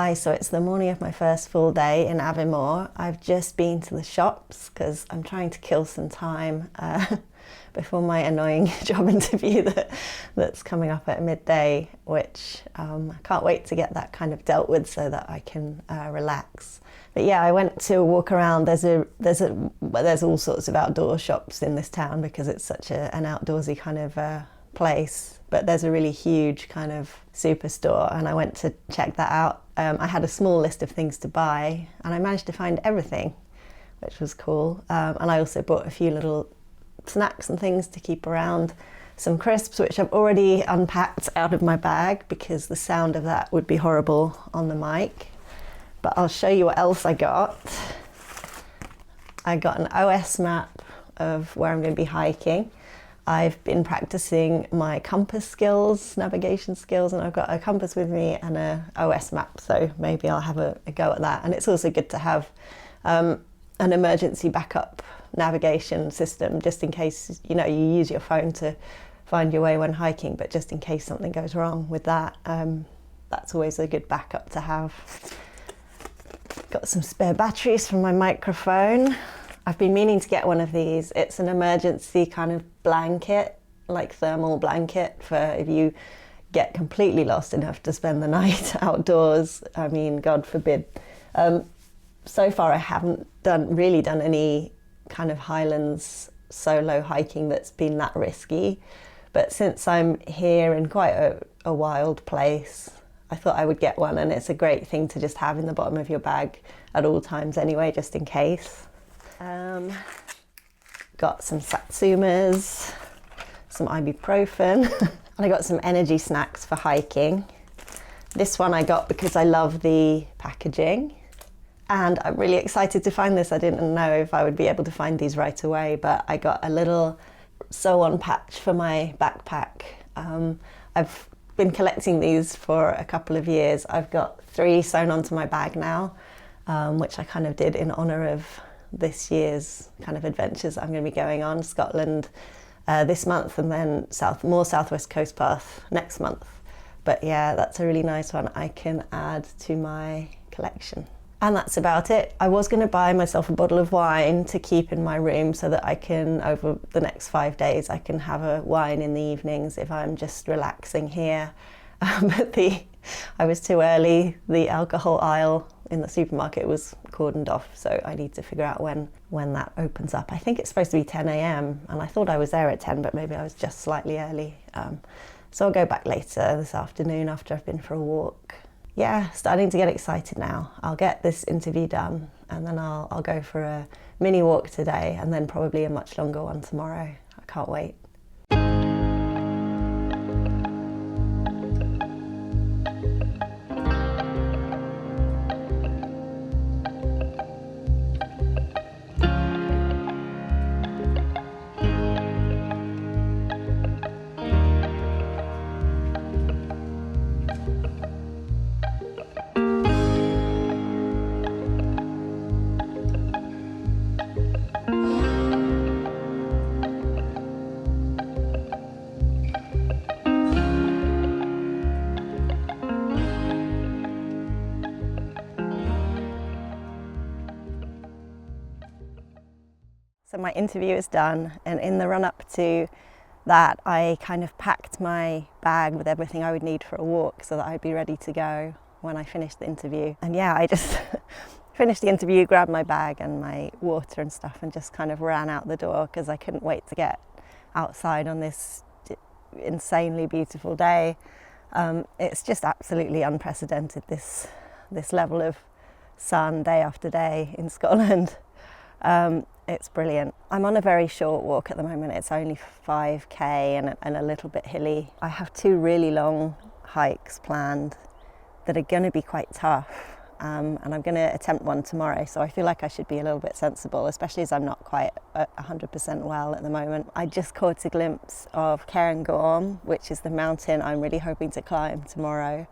Hi, so it's the morning of my first full day in Aviemore. I've just been to the shops because I'm trying to kill some time before my annoying job interview that's coming up at midday, which I can't wait to get that kind of dealt with so that I can relax. But yeah, I went to walk around. There's all sorts of outdoor shops in this town because it's such an outdoorsy kind of place. But there's a really huge kind of superstore, and I went to check that out. I had a small list of things to buy, and I managed to find everything, which was cool. And I also bought a few little snacks and things to keep around. Some crisps, which I've already unpacked out of my bag because the sound of that would be horrible on the mic. But I'll show you what else I got. I got an OS map of where I'm going to be hiking. I've been practicing my compass skills, navigation skills, and I've got a compass with me and a OS map, so maybe I'll have a go at that. And it's also good to have an emergency backup navigation system, just in case, you use your phone to find your way when hiking, but just in case something goes wrong with that, that's always a good backup to have. Got some spare batteries for my microphone. I've been meaning to get one of these. It's an emergency kind of blanket, like thermal blanket for if you get completely lost and have to spend the night outdoors. I mean, God forbid. So far I haven't really done any kind of highlands solo hiking that's been that risky. But since I'm here in quite a wild place, I thought I would get one, and it's a great thing to just have in the bottom of your bag at all times anyway, just in case. Got some satsumas, some ibuprofen, and I got some energy snacks for hiking. This one I got because I love the packaging, and I'm really excited to find this. I didn't know if I would be able to find these right away, but I got a little sew-on patch for my backpack. I've been collecting these for a couple of years. I've got 3 sewn onto my bag now, which I kind of did in honour of this year's kind of adventures I'm going to be going on. Scotland this month, and then more Southwest Coast Path next month. But yeah, that's a really nice one I can add to my collection. And that's about it. I was going to buy myself a bottle of wine to keep in my room so that I can, over the next 5 days, I can have a wine in the evenings if I'm just relaxing here. But I was too early. The alcohol aisle in the supermarket was cordoned off, so I need to figure out when that opens up. I think it's supposed to be 10 a.m. and I thought I was there at 10, but maybe I was just slightly early. So I'll go back later this afternoon after I've been for a walk. Yeah, starting to get excited now. I'll get this interview done, and then I'll go for a mini walk today, and then probably a much longer one tomorrow. I can't wait. So my interview is done, and in the run-up to that, I kind of packed my bag with everything I would need for a walk so that I'd be ready to go when I finished the interview. And yeah, I just finished the interview, grabbed my bag and my water and stuff, and just kind of ran out the door because I couldn't wait to get outside on this insanely beautiful day. It's just absolutely unprecedented, this level of sun day after day in Scotland. It's brilliant. I'm on a very short walk at the moment. It's only 5k and a little bit hilly. I have 2 really long hikes planned that are going to be quite tough, and I'm going to attempt one tomorrow, so I feel like I should be a little bit sensible, especially as I'm not quite 100% well at the moment. I just caught a glimpse of Cairn Gorm, which is the mountain I'm really hoping to climb tomorrow.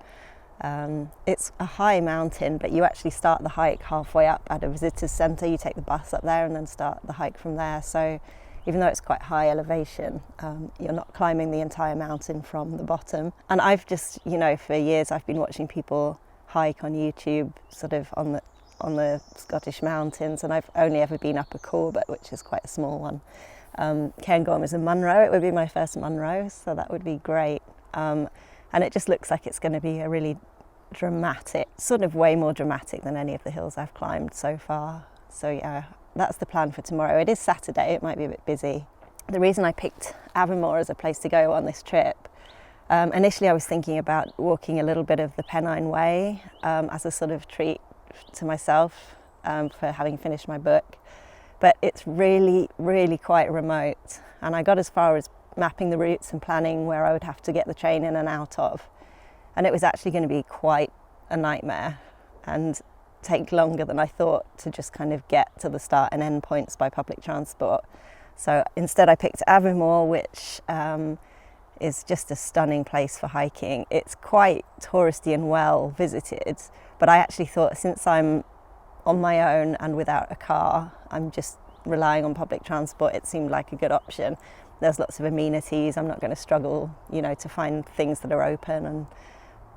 It's a high mountain, but you actually start the hike halfway up at a visitors centre. You take the bus up there and then start the hike from there. So even though it's quite high elevation, you're not climbing the entire mountain from the bottom. And I've just, for years I've been watching people hike on YouTube, sort of on the Scottish mountains, and I've only ever been up a Corbett, which is quite a small one. Cairn Gorm is a munro. It would be my first munro, so that would be great. And it just looks like it's going to be a really dramatic, sort of way more dramatic than any of the hills I've climbed so far. So yeah, that's the plan for tomorrow. It is Saturday, it might be a bit busy. The reason I picked Aviemore as a place to go on this trip, initially I was thinking about walking a little bit of the Pennine Way as a sort of treat to myself for having finished my book, but it's really, really quite remote, and I got as far as mapping the routes and planning where I would have to get the train in and out of, and it was actually going to be quite a nightmare and take longer than I thought to just kind of get to the start and end points by public transport. So instead I picked Aviemore, which is just a stunning place for hiking. It's quite touristy and well visited, but I actually thought, since I'm on my own and without a car, I'm just relying on public transport, it seemed like a good option. There's lots of amenities, I'm not going to struggle, you know, to find things that are open and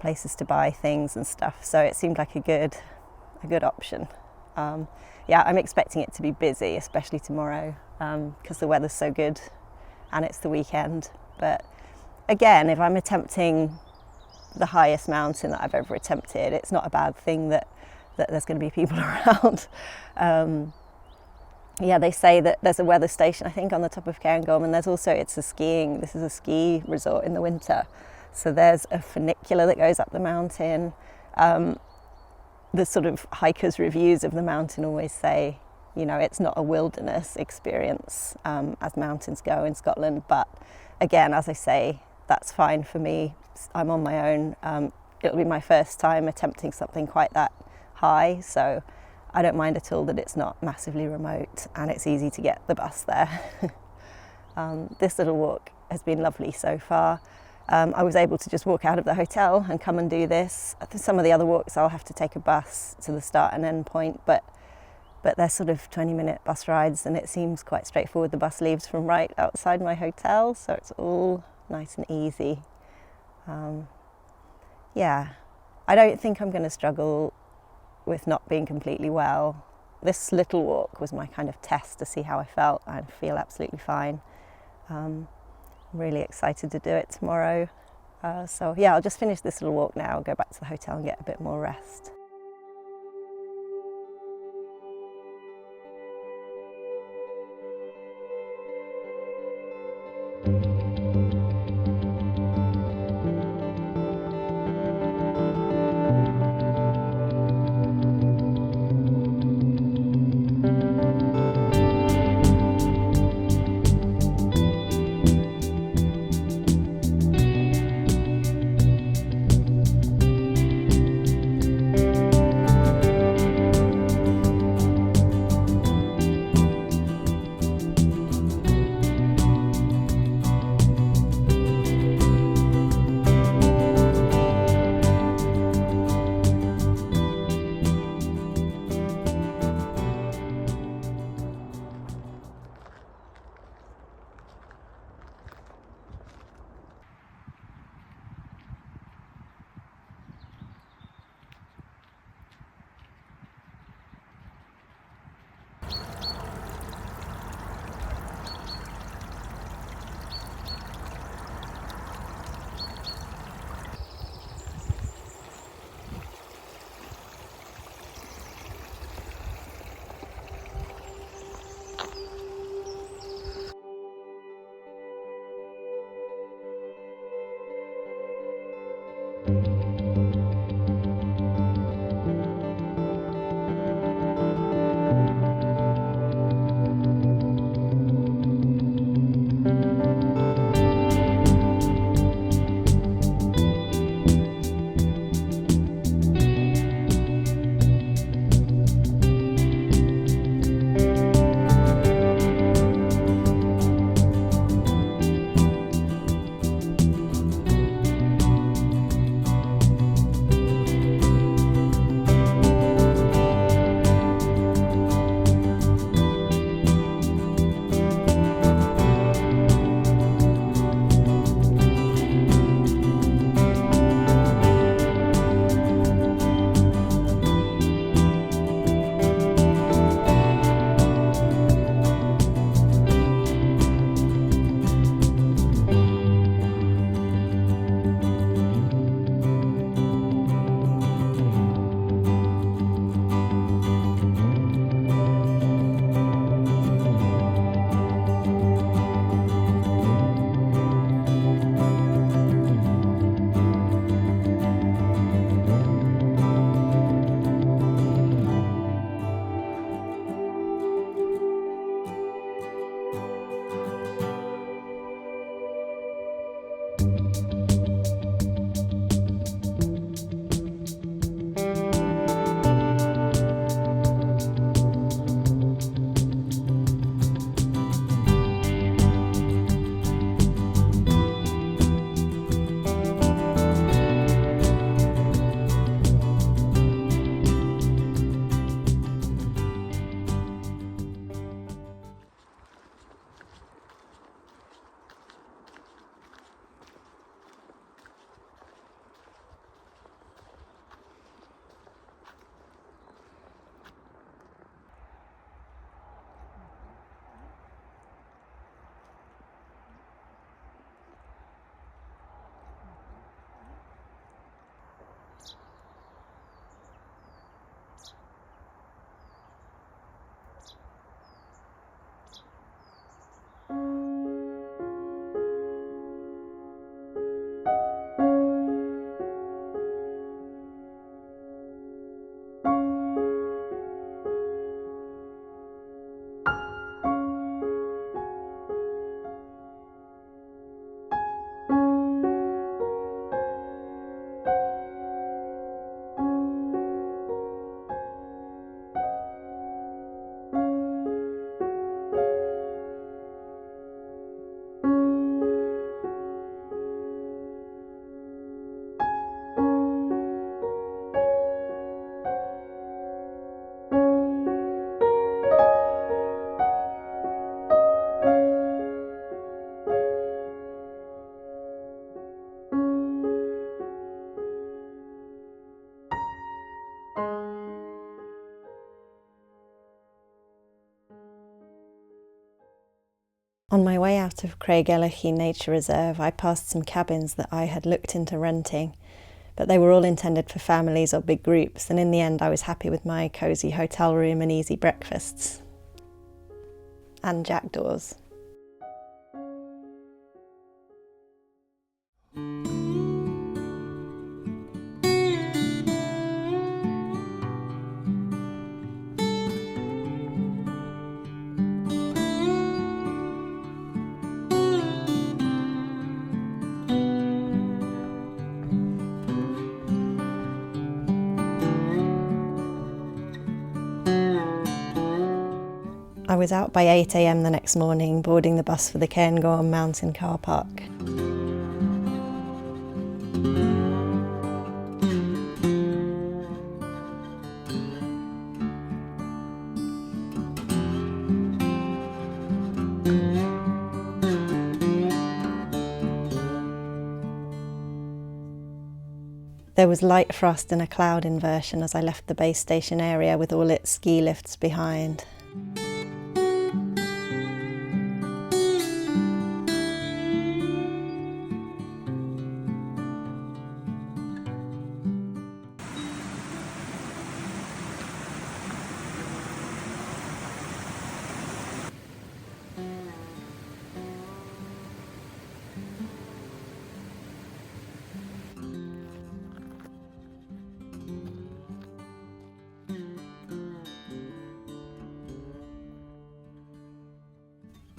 places to buy things and stuff, so it seemed like a good option. Yeah, I'm expecting it to be busy, especially tomorrow, because the weather's so good and it's the weekend. But again, if I'm attempting the highest mountain that I've ever attempted, it's not a bad thing that there's going to be people around. Yeah, they say that there's a weather station, I think, on the top of Cairn Gorm, and there's also, this is a ski resort in the winter. So there's a funicular that goes up the mountain. The sort of hikers' reviews of the mountain always say, you know, it's not a wilderness experience as mountains go in Scotland, but again, as I say, that's fine for me. I'm on my own. It'll be my first time attempting something quite that high, so I don't mind at all that it's not massively remote and it's easy to get the bus there. This little walk has been lovely so far. I was able to just walk out of the hotel and come and do this. Some of the other walks I'll have to take a bus to the start and end point, but they're sort of 20-minute bus rides, and it seems quite straightforward. The bus leaves from right outside my hotel, so it's all nice and easy. Yeah, I don't think I'm going to struggle with not being completely well. This little walk was my kind of test to see how I felt. I feel absolutely fine. I'm really excited to do it tomorrow. So yeah, I'll just finish this little walk now, go back to the hotel and get a bit more rest. On my way out of Craigellachie Nature Reserve, I passed some cabins that I had looked into renting, but they were all intended for families or big groups, and in the end I was happy with my cosy hotel room and easy breakfasts. And jackdaws. I was out by 8 AM the next morning, boarding the bus for the Cairn Gorm mountain car park. There was light frost and a cloud inversion as I left the base station area with all its ski lifts behind.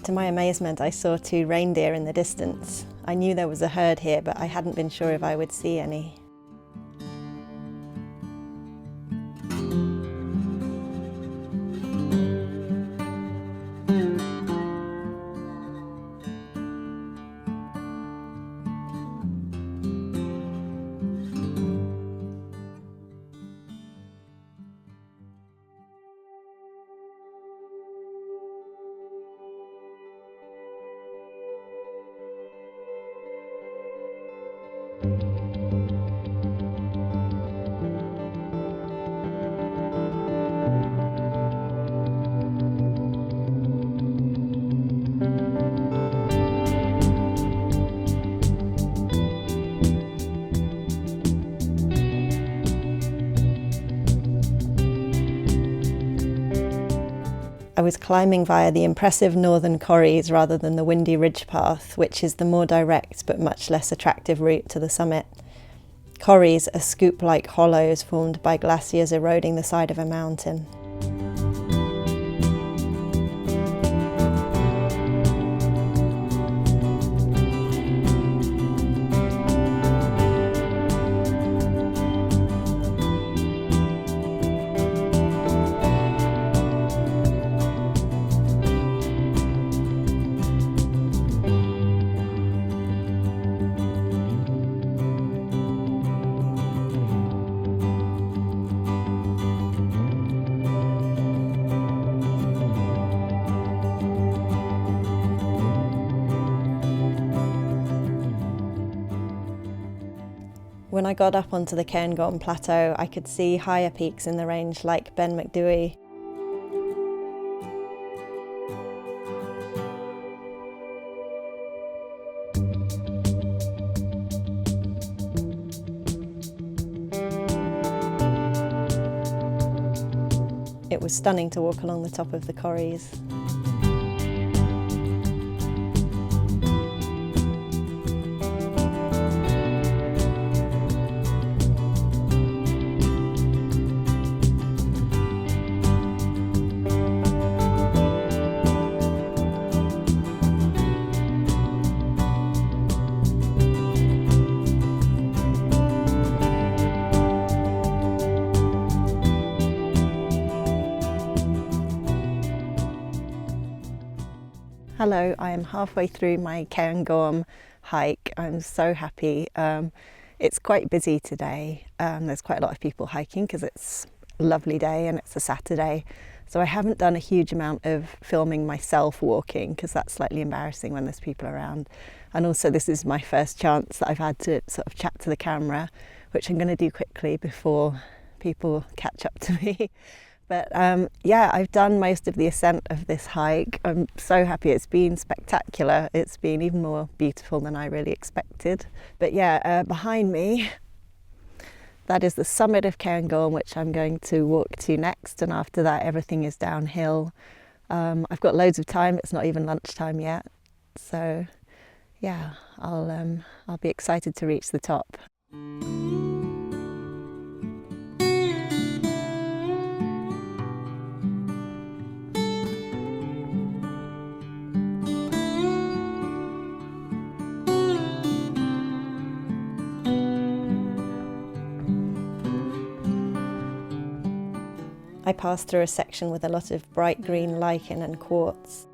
To my amazement, I saw 2 reindeer in the distance. I knew there was a herd here, but I hadn't been sure if I would see any. I was climbing via the impressive northern corries rather than the windy ridge path, which is the more direct but much less attractive route to the summit. Corries are scoop-like hollows formed by glaciers eroding the side of a mountain. When I got up onto the Cairn Gorm plateau, I could see higher peaks in the range like Ben Macdui. It was stunning to walk along the top of the corries. Hello, I am halfway through my Cairn Gorm hike. I'm so happy. It's quite busy today. There's quite a lot of people hiking because it's a lovely day and it's a Saturday. So I haven't done a huge amount of filming myself walking because that's slightly embarrassing when there's people around. And also this is my first chance that I've had to sort of chat to the camera, which I'm going to do quickly before people catch up to me. But yeah, I've done most of the ascent of this hike. I'm so happy. It's been spectacular. It's been even more beautiful than I really expected. But yeah, behind me, that is the summit of Cairn Gorm, which I'm going to walk to next. And after that, everything is downhill. I've got loads of time. It's not even lunchtime yet. So yeah, I'll be excited to reach the top. I passed through a section with a lot of bright green lichen and quartz.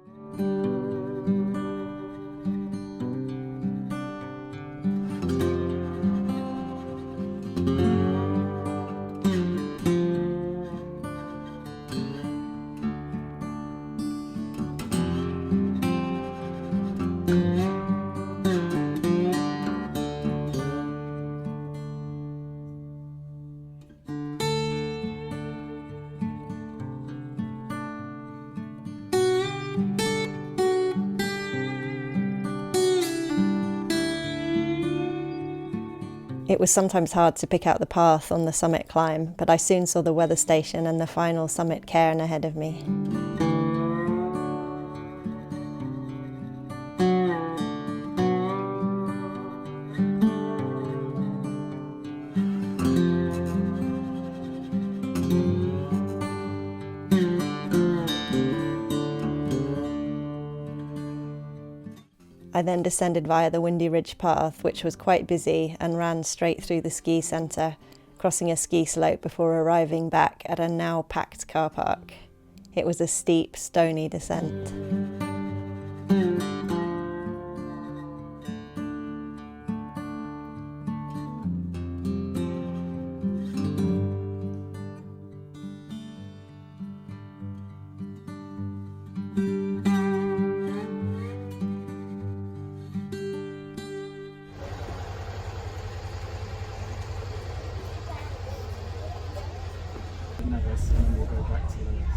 It was sometimes hard to pick out the path on the summit climb, but I soon saw the weather station and the final summit cairn ahead of me. I then descended via the Windy Ridge path, which was quite busy, and ran straight through the ski centre, crossing a ski slope before arriving back at a now packed car park. It was a steep, stony descent. Nervous, and then we'll go back to the list.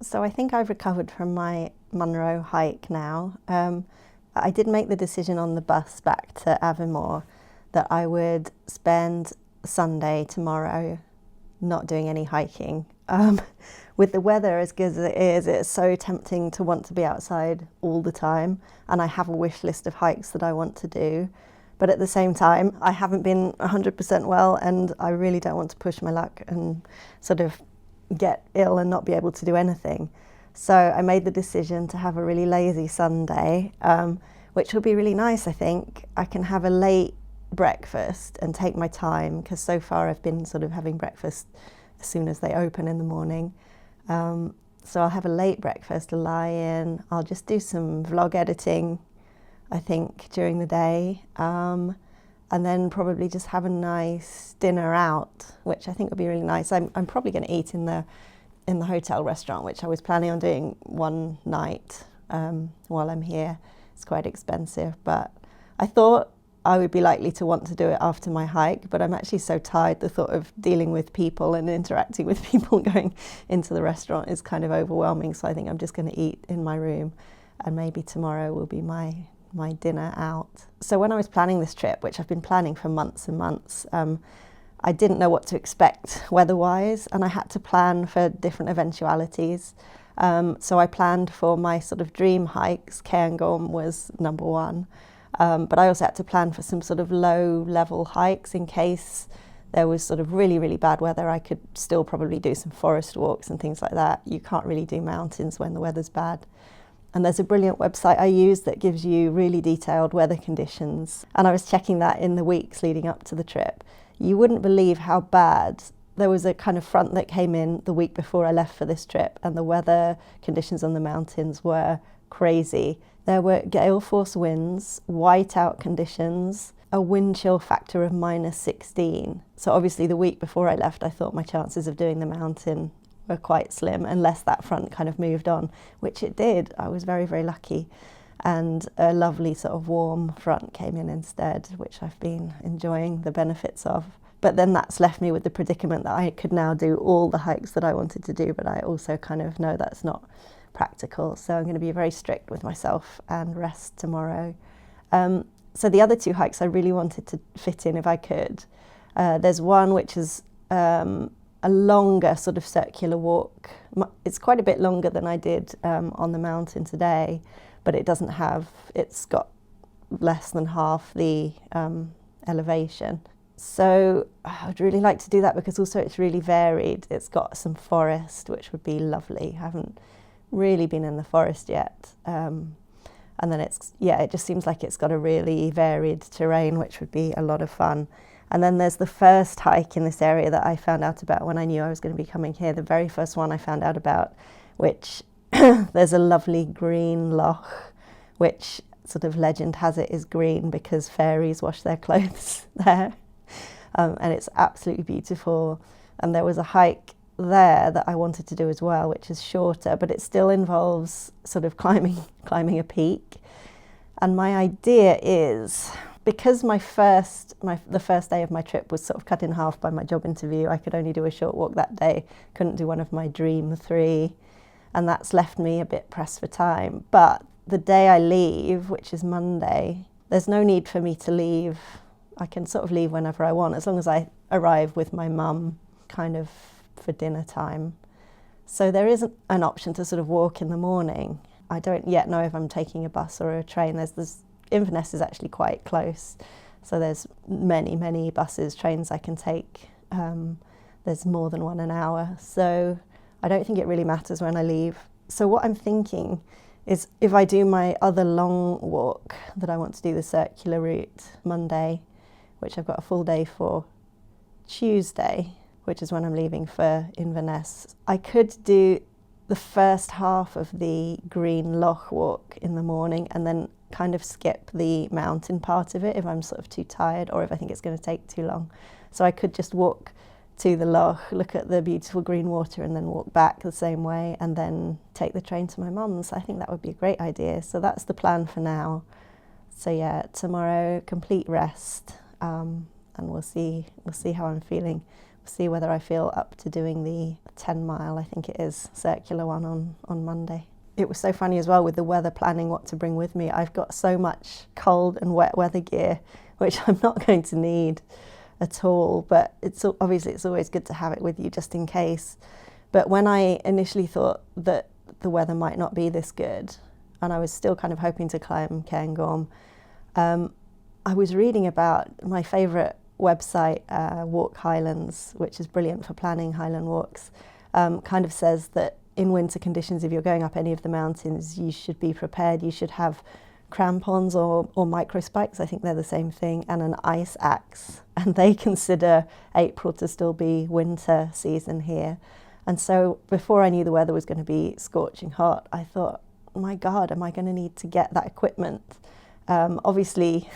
So I think I've recovered from my Munro hike now. I did make the decision on the bus back to Aviemore that I would spend Sunday, tomorrow, not doing any hiking. With the weather as good as it is, it's so tempting to want to be outside all the time, and I have a wish list of hikes that I want to do. But at the same time, I haven't been 100% well, and I really don't want to push my luck and sort of get ill and not be able to do anything. So I made the decision to have a really lazy Sunday, which will be really nice, I think. I can have a late breakfast and take my time, because so far I've been sort of having breakfast as soon as they open in the morning. So I'll have a late breakfast, lie in, I'll just do some vlog editing, I think, during the day, and then probably just have a nice dinner out, which I think would be really nice. I'm probably going to eat in the hotel restaurant, which I was planning on doing one night while I'm here. It's quite expensive, but I thought I would be likely to want to do it after my hike, but I'm actually so tired. The thought of dealing with people and interacting with people going into the restaurant is kind of overwhelming, so I think I'm just going to eat in my room, and maybe tomorrow will be my dinner out. So when I was planning this trip, which I've been planning for months and months, I didn't know what to expect weather-wise, and I had to plan for different eventualities. So I planned for my sort of dream hikes. Cairn Gorm was number one, but I also had to plan for some sort of low-level hikes in case there was sort of really, really bad weather. I could still probably do some forest walks and things like that. You can't really do mountains when the weather's bad. And there's a brilliant website I use that gives you really detailed weather conditions. And I was checking that in the weeks leading up to the trip. You wouldn't believe how bad. There was a kind of front that came in the week before I left for this trip, and the weather conditions on the mountains were crazy. There were gale force winds, whiteout conditions, a wind chill factor of -16. So obviously the week before I left, I thought my chances of doing the mountain were quite slim unless that front kind of moved on, which it did. I was very, very lucky. And a lovely sort of warm front came in instead, which I've been enjoying the benefits of. But then that's left me with the predicament that I could now do all the hikes that I wanted to do, but I also kind of know that's not practical. So I'm going to be very strict with myself and rest tomorrow. So the other 2 hikes I really wanted to fit in if I could. There's one which is a longer sort of circular walk. It's quite a bit longer than I did on the mountain today, but it's got less than half the elevation. So I'd really like to do that because also it's really varied. It's got some forest, which would be lovely. I haven't really been in the forest yet. And then it just seems like it's got a really varied terrain, which would be a lot of fun. And then there's the first hike in this area that I found out about when I knew I was going to be coming here. The very first one I found out about, which there's a lovely green loch, which sort of legend has it is green because fairies wash their clothes there. And it's absolutely beautiful. And there was a hike there that I wanted to do as well, which is shorter, but it still involves sort of climbing a peak. And my idea is, because the first day of my trip was sort of cut in half by my job interview, I could only do a short walk that day, couldn't do one of my dream 3, and that's left me a bit pressed for time. But the day I leave, which is Monday, there's no need for me to leave. I can sort of leave whenever I want, as long as I arrive with my mum kind of for dinner time. So there isn't an option to sort of walk in the morning. I don't yet know if I'm taking a bus or a train. Inverness is actually quite close, so there's many buses, trains I can take. There's more than one an hour, so I don't think it really matters when I leave. So what I'm thinking is, if I do my other long walk that I want to do, the circular route, Monday, which I've got a full day for, Tuesday, which is when I'm leaving for Inverness, I could do the first half of the Green Loch walk in the morning and then kind of skip the mountain part of it if I'm sort of too tired or if I think it's going to take too long. So I could just walk to the loch, look at the beautiful green water and then walk back the same way and then take the train to my mum's. I think that would be a great idea. So that's the plan for now. So yeah, tomorrow, complete rest, and we'll see how I'm feeling. We'll see whether I feel up to doing the 10 mile, I think it is, circular one on Monday. It was so funny as well with the weather, planning what to bring with me. I've got so much cold and wet weather gear, which I'm not going to need at all, but it's always good to have it with you just in case. But when I initially thought that the weather might not be this good, and I was still kind of hoping to climb Cairn Gorm, I was reading about my favourite website, Walk Highlands, which is brilliant for planning Highland walks, kind of says that in winter conditions, if you're going up any of the mountains, you should be prepared. You should have crampons or micro spikes, I think they're the same thing, and an ice axe. And they consider April to still be winter season here. And so before I knew the weather was going to be scorching hot, I thought, oh my God, am I going to need to get that equipment? Obviously,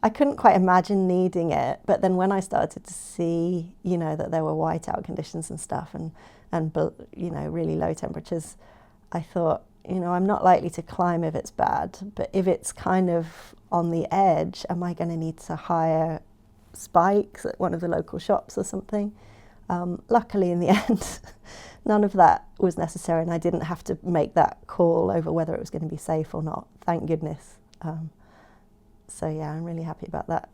I couldn't quite imagine needing it, but then when I started to see, that there were whiteout conditions and stuff and really low temperatures, I thought, I'm not likely to climb if it's bad, but if it's kind of on the edge, am I going to need to hire spikes at one of the local shops or something? Luckily, in the end, none of that was necessary, and I didn't have to make that call over whether it was going to be safe or not, thank goodness. So yeah, I'm really happy about that.